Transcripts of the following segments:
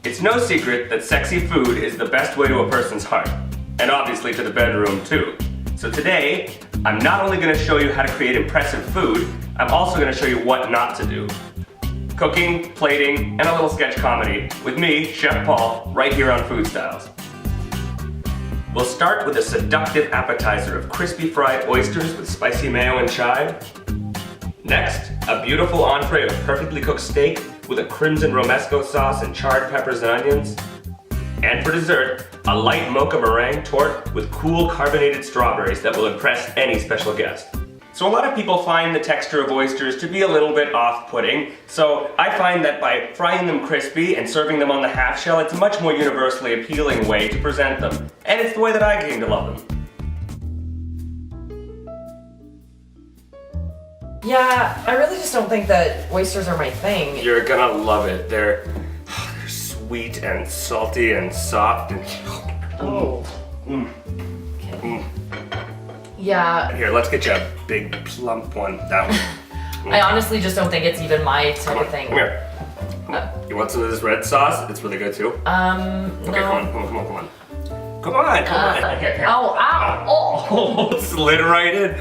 It's no secret that sexy food is the best way to a person's heart, and obviously to the bedroom too. So today, I'm not only going to show you how to create impressive food, I'm also going to show you what not to do. Cooking, plating, and a little sketch comedy with me, Chef Paul, right here on FoodStyles. We'll start with a seductive appetizer of crispy fried oysters with spicy mayo and chive. Next, a beautiful entree of perfectly cooked steak with a crimson romesco sauce and charred peppers and onions. And for dessert, a light mocha meringue torte with cool carbonated strawberries that will impress any special guest. So a lot of people find the texture of oysters to be a little bit off-putting, so I find that by frying them crispy and serving them on the half shell, it's a much more universally appealing way to present them. And it's the way that I came to love them. Yeah, I really just don't think that oysters are my thing. You're gonna love it. They're sweet and salty and soft and... Oh. Okay. Yeah. Here, let's get you a big plump one. That one. I honestly just don't think it's even my type of thing. Come here. You want some of this red sauce? It's really good too. Okay, no. come on. Come on. Here. Ow, ow, Oh, slid right in.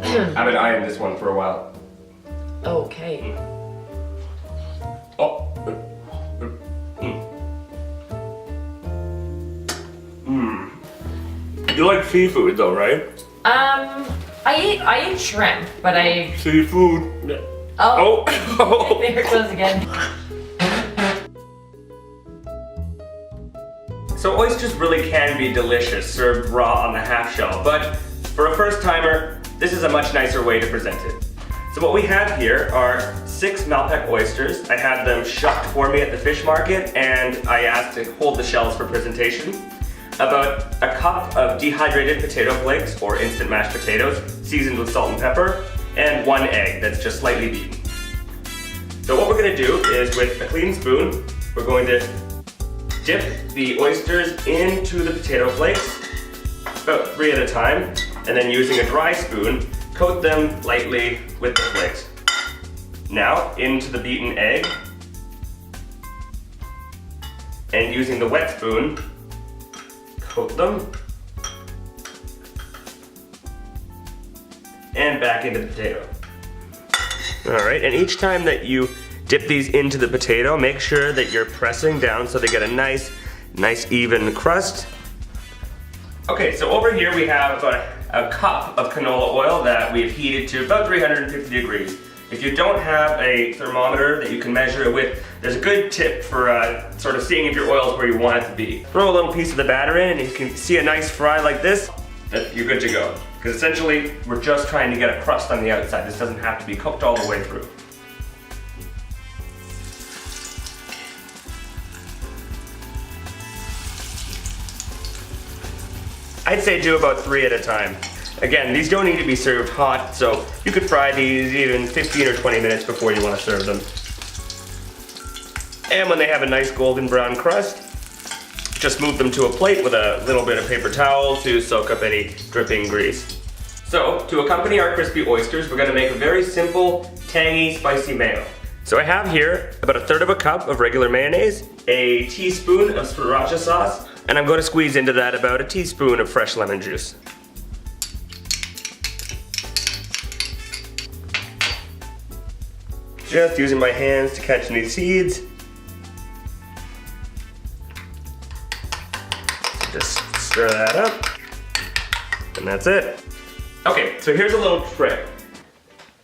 I've been eyeing this one for a while. Okay. Oh. You like seafood though, right? I eat shrimp, but I... Seafood. Oh. Oh. There it goes again. So oysters really can be delicious served raw on the half shell, but for a first timer, this is a much nicer way to present it. So what we have here are 6 Malpec oysters. I had them shucked for me at the fish market, and I asked to hold the shells for presentation. About a cup of dehydrated potato flakes, or instant mashed potatoes, seasoned with salt and pepper, and 1 egg that's just slightly beaten. So what we're going to do is, with a clean spoon, we're going to dip the oysters into the potato flakes, about 3 at a time, and then using a dry spoon, coat them lightly with the flakes. Now, into the beaten egg, and using the wet spoon, coat them, and back into the potato. Alright, and each time that you dip these into the potato, make sure that you're pressing down so they get a nice even crust. Okay, so over here we have a cup of canola oil that we've heated to about 350 degrees. If you don't have a thermometer that you can measure it with, there's a good tip for sort of seeing if your oil is where you want it to be. Throw a little piece of the batter in, and you can see a nice fry like this, you're good to go. Because essentially, we're just trying to get a crust on the outside. This doesn't have to be cooked all the way through. I'd say do about 3 at a time. Again, these don't need to be served hot, so you could fry these even 15 or 20 minutes before you want to serve them. And when they have a nice golden brown crust, just move them to a plate with a little bit of paper towel to soak up any dripping grease. So, to accompany our crispy oysters, we're going to make a very simple, tangy, spicy mayo. So I have here about 1/3 cup of regular mayonnaise, a teaspoon of sriracha sauce, and I'm going to squeeze into that about a teaspoon of fresh lemon juice. Just using my hands to catch any seeds. Just stir that up, and that's it. Okay, so here's a little trick.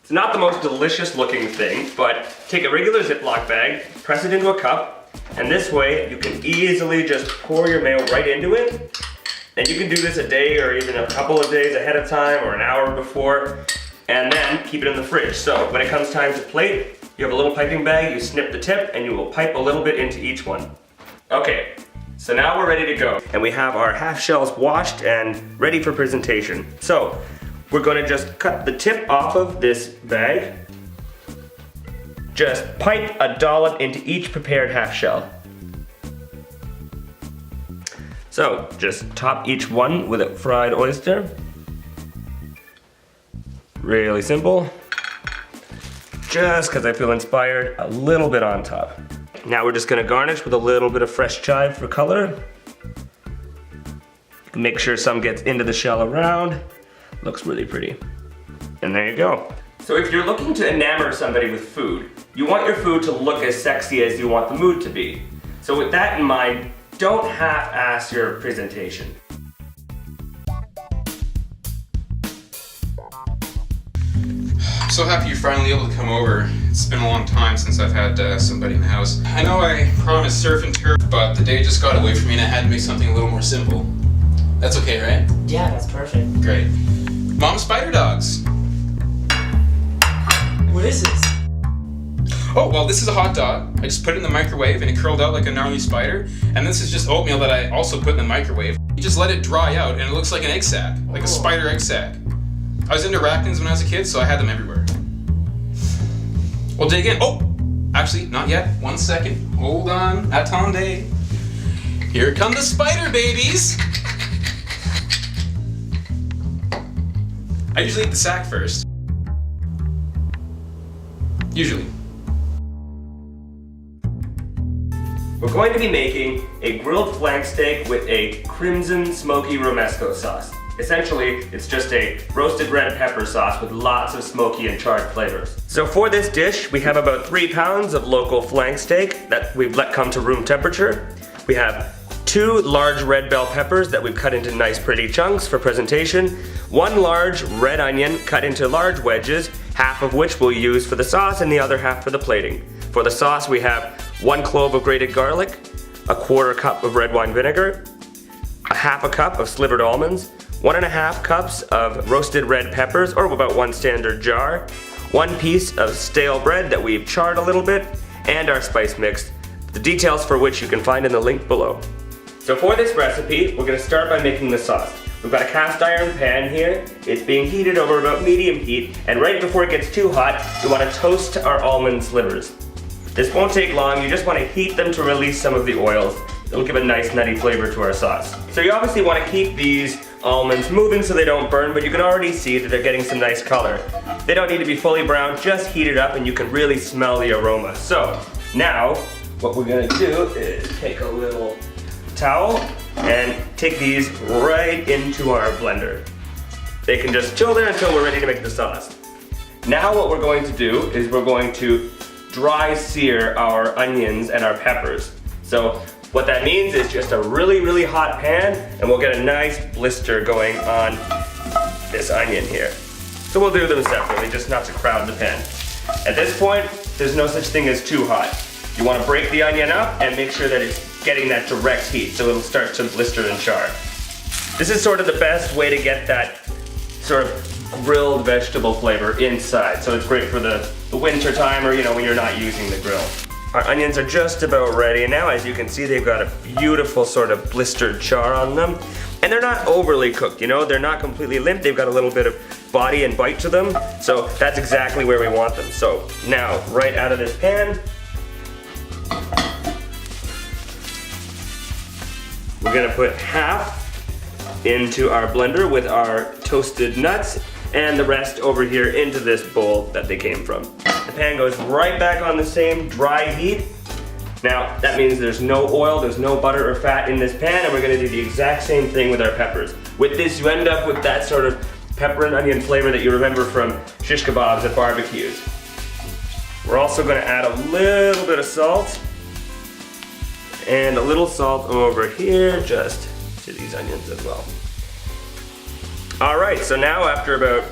It's not the most delicious looking thing, but take a regular Ziploc bag, press it into a cup, and this way you can easily just pour your mayo right into it. And you can do this a day or even a couple of days ahead of time or an hour before, and then keep it in the fridge. So when it comes time to plate, you have a little piping bag, you snip the tip, and you will pipe a little bit into each one. Okay, so now we're ready to go. And we have our half shells washed and ready for presentation. So we're gonna just cut the tip off of this bag. Just pipe a dollop into each prepared half shell. So just top each one with a fried oyster. Really simple. Just because I feel inspired, a little bit on top. Now we're just gonna garnish with a little bit of fresh chive for color. Make sure some gets into the shell around. Looks really pretty. And there you go. So if you're looking to enamor somebody with food, you want your food to look as sexy as you want the mood to be. So with that in mind, don't half-ass your presentation. I'm so happy you're finally able to come over. It's been a long time since I've had somebody in the house. I know I promised surf and turf, but the day just got away from me and I had to make something a little more simple. That's okay, right? Yeah, that's perfect. Great. Mom Spider Dogs. What is this? Oh, well, this is a hot dog. I just put it in the microwave and it curled out like a gnarly spider. And this is just oatmeal that I also put in the microwave. You just let it dry out and it looks like an egg sack, like a spider egg sack. I was into arachnids when I was a kid, so I had them everywhere. We'll dig in. Oh, actually, not yet. 1 second. Hold on. Attendez. Here come the spider babies. I usually eat the sack first. Usually. We're going to be making a grilled flank steak with a crimson smoky romesco sauce. Essentially, it's just a roasted red pepper sauce with lots of smoky and charred flavors. So for this dish, we have about 3 pounds of local flank steak that we've let come to room temperature. We have 2 large red bell peppers that we've cut into nice pretty chunks for presentation, 1 large red onion cut into large wedges, half of which we'll use for the sauce and the other half for the plating. For the sauce, we have 1 clove of grated garlic, a 1/4 cup of red wine vinegar, a 1/2 cup of slivered almonds, 1.5 cups of roasted red peppers, or about 1 standard jar, 1 piece of stale bread that we've charred a little bit, and our spice mix, the details for which you can find in the link below. So for this recipe, we're going to start by making the sauce. We've got a cast iron pan here. It's being heated over about medium heat, and right before it gets too hot, we want to toast our almond slivers. This won't take long, you just want to heat them to release some of the oils. It'll give a nice nutty flavor to our sauce. So you obviously want to keep these almonds moving so they don't burn, but you can already see that they're getting some nice color. They don't need to be fully brown, just heat it up and you can really smell the aroma. So now, what we're gonna do is take a little towel and take these right into our blender. They can just chill there until we're ready to make the sauce. Now what we're going to do is we're going to dry sear our onions and our peppers. So what that means is just a really, really hot pan, and we'll get a nice blister going on this onion here. So we'll do them separately, just not to crowd the pan. At this point, there's no such thing as too hot. You want to break the onion up and make sure that it's getting that direct heat so it'll start to blister and char. This is sort of the best way to get that sort of grilled vegetable flavor inside. So it's great for the winter time, or when you're not using the grill. Our onions are just about ready, and now as you can see, they've got a beautiful sort of blistered char on them. And they're not overly cooked, they're not completely limp. They've got a little bit of body and bite to them. So that's exactly where we want them. So now, right out of this pan, we're gonna put half into our blender with our toasted nuts, and the rest over here into this bowl that they came from. The pan goes right back on the same dry heat. Now, that means there's no oil, there's no butter or fat in this pan, and we're gonna do the exact same thing with our peppers. With this, you end up with that sort of pepper and onion flavor that you remember from shish kebabs at barbecues. We're also gonna add a little bit of salt, and a little salt over here, just to these onions as well. All right, so now after about,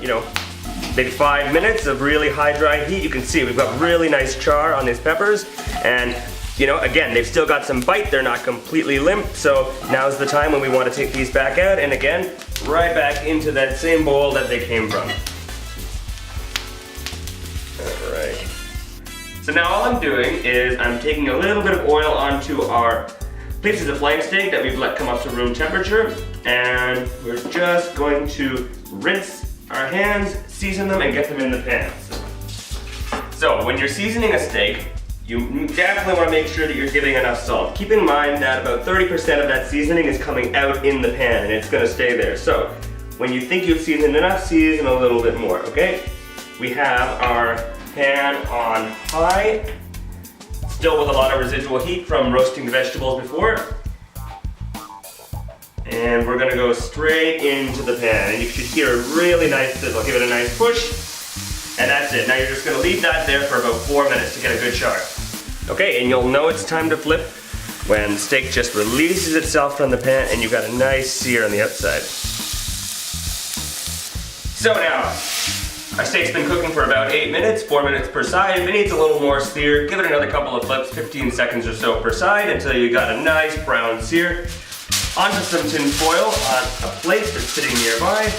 maybe 5 minutes of really high dry heat, you can see we've got really nice char on these peppers, and again, they've still got some bite, they're not completely limp, so now's the time when we want to take these back out, and again, right back into that same bowl that they came from. All right. So now all I'm doing is I'm taking a little bit of oil onto our pieces of flank steak that we've let come up to room temperature, and we're just going to rinse our hands, season them, and get them in the pan. So when you're seasoning a steak, you definitely want to make sure that you're giving enough salt. Keep in mind that about 30% of that seasoning is coming out in the pan, and it's going to stay there. So when you think you've seasoned enough, season a little bit more, okay? We have our pan on high Still with a lot of residual heat from roasting the vegetables before. And we're gonna go straight into the pan. And you should hear a really nice sizzle. Give it a nice push. And that's it. Now you're just gonna leave that there for about 4 minutes to get a good char. Okay, and you'll know it's time to flip when the steak just releases itself from the pan and you've got a nice sear on the outside. So now, our steak's been cooking for about 8 minutes, 4 minutes per side. If it needs a little more sear, give it another couple of flips, 15 seconds or so per side until you got a nice brown sear. Onto some tin foil on a plate that's sitting nearby.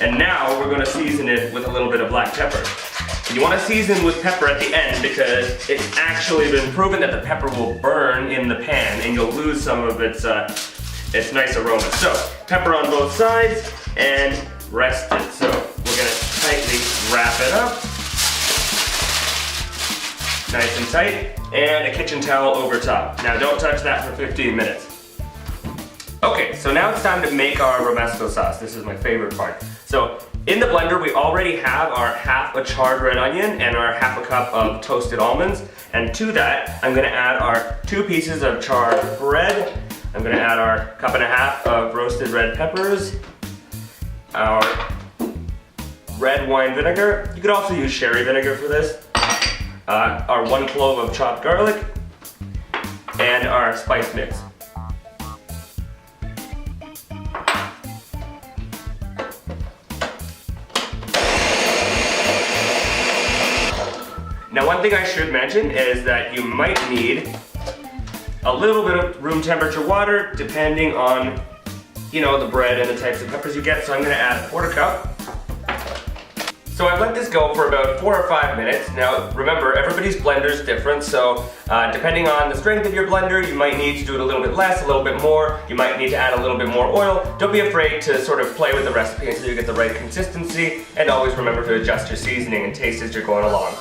And now we're gonna season it with a little bit of black pepper. You wanna season with pepper at the end because it's actually been proven that the pepper will burn in the pan and you'll lose some of its nice aroma. So, pepper on both sides and rest it. So, we're gonna tightly wrap it up. Nice and tight. And a kitchen towel over top. Now don't touch that for 15 minutes. Okay, so now it's time to make our romesco sauce. This is my favorite part. So in the blender, we already have our half a charred red onion and our half a cup of toasted almonds. And to that, I'm gonna add our 2 pieces of charred bread. I'm gonna add our 1.5 cups of roasted red peppers, our red wine vinegar. You could also use sherry vinegar for this. Our 1 clove of chopped garlic, and our spice mix. Now one thing I should mention is that you might need a little bit of room temperature water depending on, the bread and the types of peppers you get. So I'm gonna add 1/4 cup. So I've let this go for about 4 or 5 minutes. Now remember, everybody's blender is different, so depending on the strength of your blender, you might need to do it a little bit less, a little bit more. You might need to add a little bit more oil. Don't be afraid to sort of play with the recipe until you get the right consistency, and always remember to adjust your seasoning and taste as you're going along.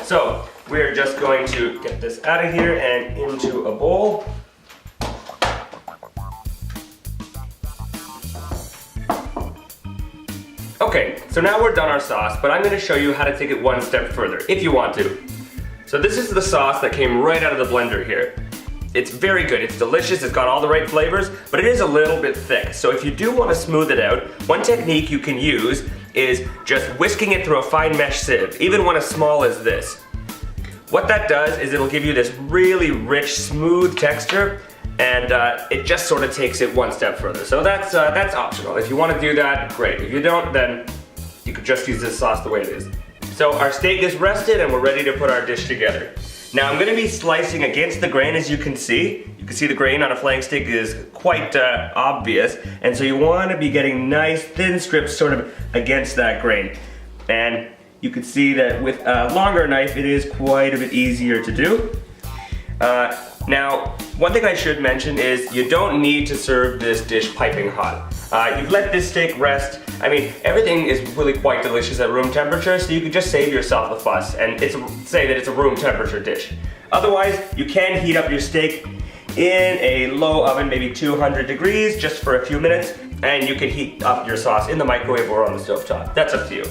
So we're just going to get this out of here and into a bowl. Okay, so now we're done our sauce, but I'm gonna show you how to take it one step further, if you want to. So this is the sauce that came right out of the blender here. It's very good, it's delicious, it's got all the right flavors, but it is a little bit thick. So if you do want to smooth it out, one technique you can use is just whisking it through a fine mesh sieve, even one as small as this. What that does is it'll give you this really rich, smooth texture, and it just sort of takes it one step further. So that's optional. If you want to do that, great. If you don't, then you could just use this sauce the way it is. So our steak is rested and we're ready to put our dish together. Now I'm gonna be slicing against the grain, as you can see. You can see the grain on a flank steak is quite obvious, and so you wanna be getting nice thin strips sort of against that grain. And you can see that with a longer knife, it is quite a bit easier to do. Now, one thing I should mention is you don't need to serve this dish piping hot. You've let this steak rest. I mean, everything is really quite delicious at room temperature, so you can just save yourself the fuss and say that it's a room temperature dish. Otherwise, you can heat up your steak in a low oven, maybe 200 degrees, just for a few minutes, and you can heat up your sauce in the microwave or on the stovetop. That's up to you.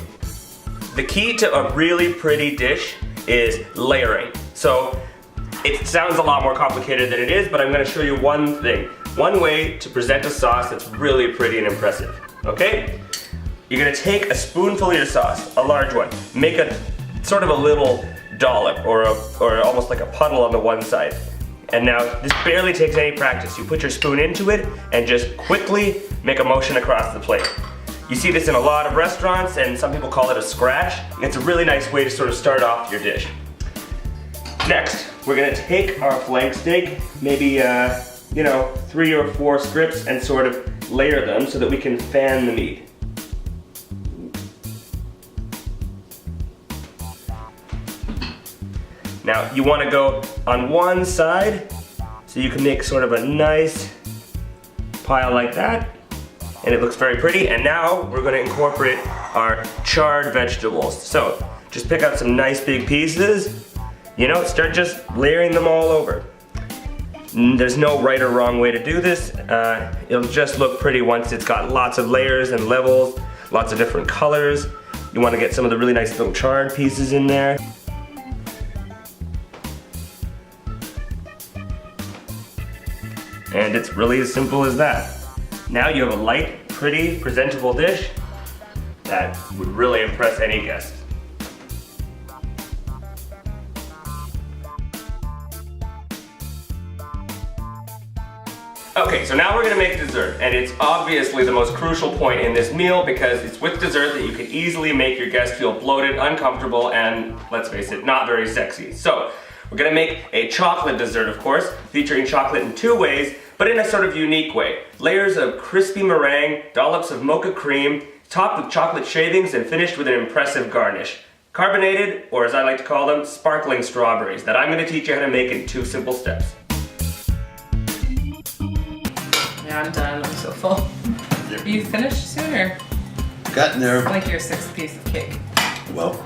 The key to a really pretty dish is layering. So, it sounds a lot more complicated than it is, but I'm gonna show you one thing. One way to present a sauce that's really pretty and impressive, okay? You're gonna take a spoonful of your sauce, a large one, make a sort of a little dollop or almost like a puddle on the one side. And now this barely takes any practice. You put your spoon into it and just quickly make a motion across the plate. You see this in a lot of restaurants, and some people call it a scratch. It's a really nice way to sort of start off your dish. Next, we're gonna take our flank steak, maybe 3 or 4 strips, and sort of layer them so that we can fan the meat. Now, you wanna go on one side, so you can make sort of a nice pile like that, and it looks very pretty. And now, we're gonna incorporate our charred vegetables. So, just pick out some nice big pieces, start just layering them all over. There's no right or wrong way to do this. It'll just look pretty once it's got lots of layers and levels, lots of different colors. You want to get some of the really nice little charred pieces in there. And it's really as simple as that. Now you have a light, pretty, presentable dish that would really impress any guest. Okay, so now we're gonna make dessert, and it's obviously the most crucial point in this meal because it's with dessert that you can easily make your guests feel bloated, uncomfortable, and let's face it, not very sexy. So, we're gonna make a chocolate dessert, of course, featuring chocolate in two ways, but in a sort of unique way. Layers of crispy meringue, dollops of mocha cream, topped with chocolate shavings, and finished with an impressive garnish. Carbonated, or as I like to call them, sparkling strawberries that I'm gonna teach you how to make in 2 simple steps. Yeah, I'm done. I'm so full. Yep. You finished soon or Gotten there. like your 6th piece of cake? Well,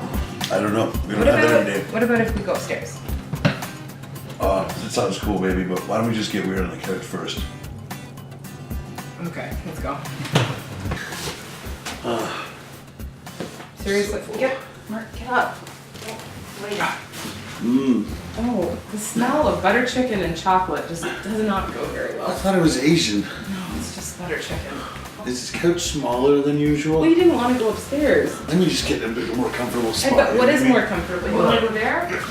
I don't know. We don't What have that about, every day. what about if we go upstairs? That sounds cool, baby, but why don't we just get weird on the couch first? Okay, let's go. Seriously? Get, Mark, get up. Wait up. Oh, the smell of butter chicken and chocolate just does not go very I well. thought it was Asian. No, it's just butter chicken. Is this couch smaller than usual? Well, you didn't want to go upstairs. Then you just get a bit more comfortable spot. But what is maybe. more comfortable? You want to go there?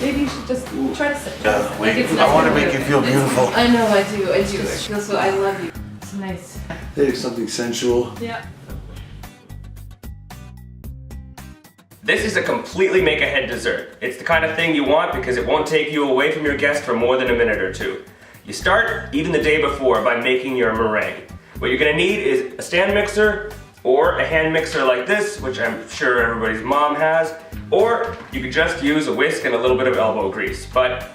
Maybe you should just try to sit. Wait, it's I nice want to to make you feel beautiful. I know, I do. I do. It feels so. I love you. It's nice. Hey, something sensual. Yeah. This is a completely make-ahead dessert. It's the kind of thing you want because it won't take you away from your guest for more than a minute or two. You start even the day before by making your meringue. What you're gonna need is a stand mixer or a hand mixer like this, which I'm sure everybody's mom has, or you could just use a whisk and a little bit of elbow grease. But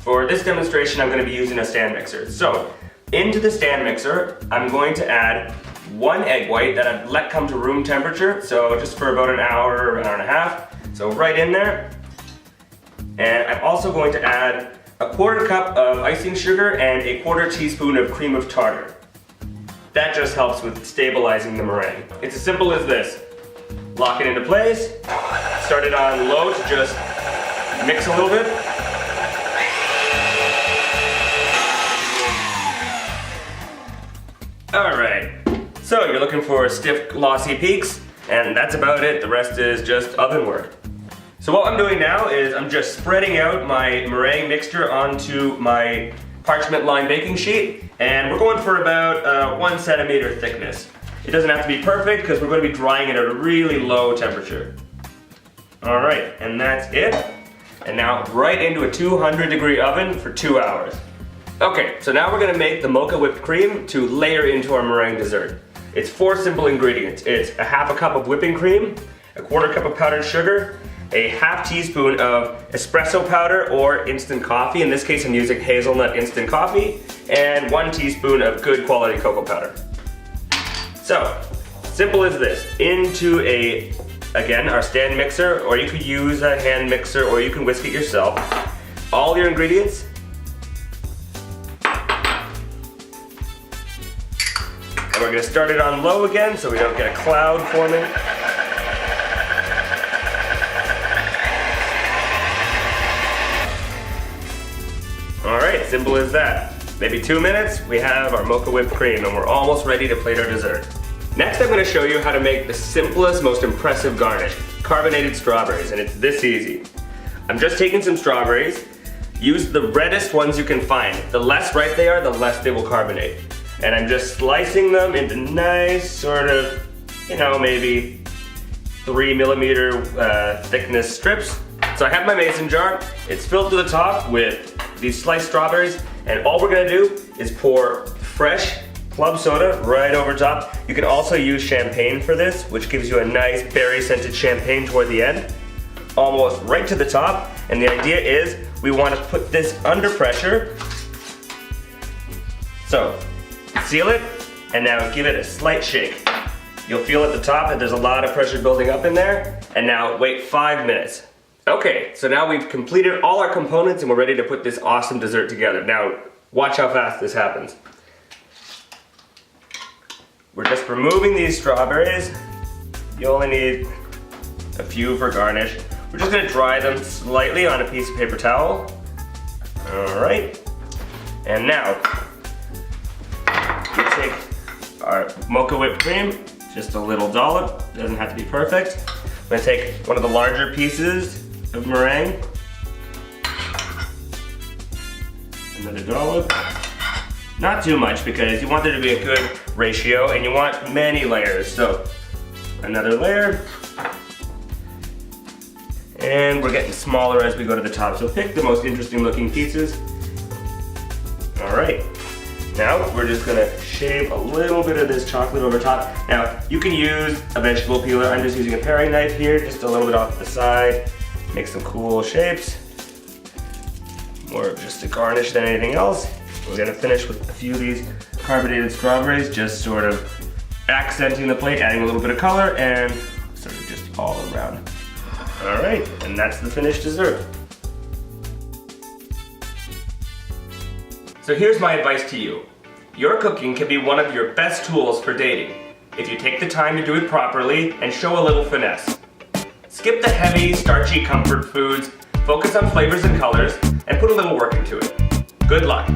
for this demonstration, I'm gonna be using a stand mixer. So into the stand mixer, I'm going to add 1 egg white that I've let come to room temperature, so just for about an hour or an hour and a half. So right in there. And I'm also going to add a 1/4 cup of icing sugar and a 1/4 teaspoon of cream of tartar. That just helps with stabilizing the meringue. It's as simple as this. Lock it into place, start it on low to just mix a little bit. Alright, so you're looking for stiff glossy peaks, and that's about it. The rest is just oven work. So what I'm doing now is I'm just spreading out my meringue mixture onto my parchment lined baking sheet, and we're going for about 1 centimeter thickness. It doesn't have to be perfect because we're going to be drying it at a really low temperature. Alright, and that's it. And now right into a 200-degree oven for 2 hours. Okay, so now we're gonna make the mocha whipped cream to layer into our meringue dessert. It's 4 simple ingredients. It's a 1/2 cup of whipping cream, a 1/4 cup of powdered sugar, a 1/2 teaspoon of espresso powder or instant coffee. In this case, I'm using hazelnut instant coffee, and 1 teaspoon of good quality cocoa powder. So, simple as this. Into again, our stand mixer, or you could use a hand mixer, or you can whisk it yourself. All your ingredients. And we're gonna start it on low again so we don't get a cloud forming. All right, simple as that. Maybe 2 minutes, we have our mocha whipped cream and we're almost ready to plate our dessert. Next, I'm gonna show you how to make the simplest, most impressive garnish, carbonated strawberries, and it's this easy. I'm just taking some strawberries. Use the reddest ones you can find. The less ripe they are, the less they will carbonate. And I'm just slicing them into nice sort of, maybe 3 millimeter thickness strips. So I have my mason jar. It's filled to the top with these sliced strawberries, and all we're gonna do is pour fresh club soda right over top. You can also use champagne for this, which gives you a nice berry scented champagne toward the end, almost right to the top. And the idea is we want to put this under pressure. So seal it, and now give it a slight shake. You'll feel at the top that there's a lot of pressure building up in there, and now wait 5 minutes. Okay, so now we've completed all our components and we're ready to put this awesome dessert together. Now, watch how fast this happens. We're just removing these strawberries. You only need a few for garnish. We're just gonna dry them slightly on a piece of paper towel. All right, and now, take our mocha whipped cream, just a little dollop, doesn't have to be perfect. I'm gonna take one of the larger pieces of meringue, another dollop. Not too much because you want there to be a good ratio and you want many layers. So another layer. And we're getting smaller as we go to the top. So pick the most interesting looking pieces. All right. Now we're just gonna shave a little bit of this chocolate over top. Now you can use a vegetable peeler. I'm just using a paring knife here, just a little bit off the side. Make some cool shapes. More of just a garnish than anything else. We're gonna finish with a few of these carbonated strawberries, just sort of accenting the plate, adding a little bit of color, and sort of just all around. All right, and that's the finished dessert. So here's my advice to you. Your cooking can be one of your best tools for dating, if you take the time to do it properly and show a little finesse. Skip the heavy, starchy comfort foods, focus on flavors and colors, and put a little work into it. Good luck.